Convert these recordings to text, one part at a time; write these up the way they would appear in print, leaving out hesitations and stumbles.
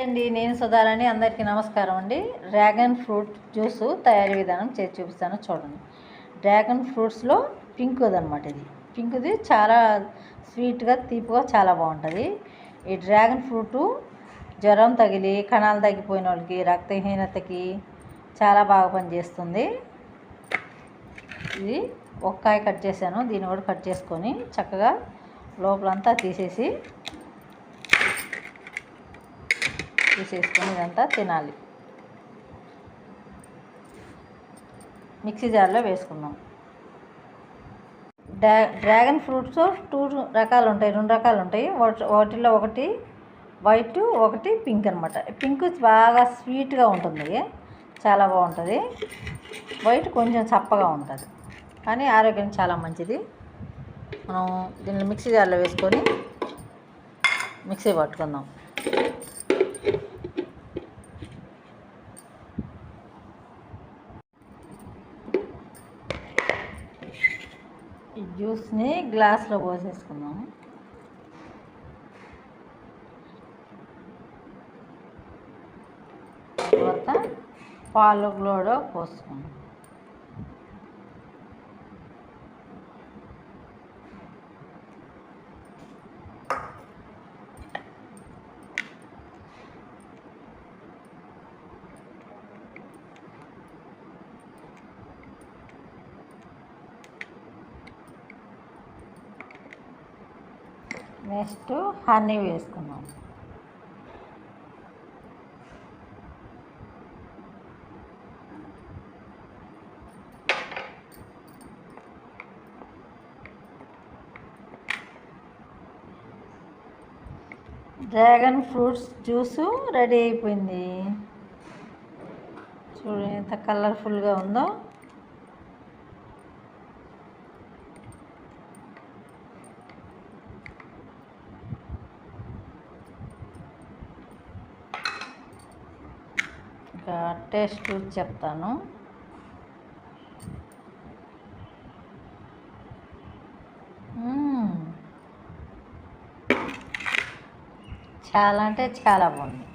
అండి, నేను సుధారాణి. అందరికీ నమస్కారం అండి. డ్రాగన్ ఫ్రూట్ జ్యూస్ తయారీ విధానం చేసి చూపిస్తాను, చూడండి. డ్రాగన్ ఫ్రూట్స్లో పింకుది అనమాట. ఇది పింకుది చాలా స్వీట్గా, తీపిగా చాలా బాగుంటుంది. ఈ డ్రాగన్ ఫ్రూటు జ్వరం తగిలి కణాలు తగ్గిపోయిన వాళ్ళకి, రక్తహీనతకి చాలా బాగా పనిచేస్తుంది. ఇది ఒక కాయ కట్ చేశాను, దీన్ని కూడా కట్ చేసుకొని చక్కగా లోపలంతా తీసేసుకొని ఇదంతా తినాలి. మిక్సీ జార్లో వేసుకుందాం. డ్రాగన్ ఫ్రూట్స్ రెండు రకాలు ఉంటాయి. వాటిలో ఒకటి వైట్, ఒకటి పింక్ అనమాట. పింక్ బాగా స్వీట్గా ఉంటుంది, చాలా బాగుంటుంది. వైట్ కొంచెం చప్పగా ఉంటుంది, కానీ ఆరోగ్యం చాలా మంచిది. మనం దీన్ని మిక్సీ జార్లో వేసుకొని మిక్సీ పట్టుకుందాం. ఈ జ్యూస్ని గ్లాస్లో పోసేసుకుందాం. తర్వాత పాలు కూడా పోసుకుందాం. నెక్స్ట్ హనీ వేసుకున్నాం. డ్రాగన్ ఫ్రూట్స్ జ్యూసు రెడీ అయిపోయింది. చూడండి ఎంత కలర్ఫుల్గా ఉందో. ఇంకా టేస్ట్ చెప్తాను. చాలా అంటే చాలా బాగుంది.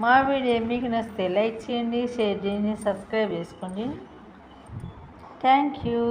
మా వీడియో మీకు నచ్చితే లైక్ చేయండి, షేర్ చేయండి, సబ్స్క్రైబ్ చేసుకోండి. Thank you.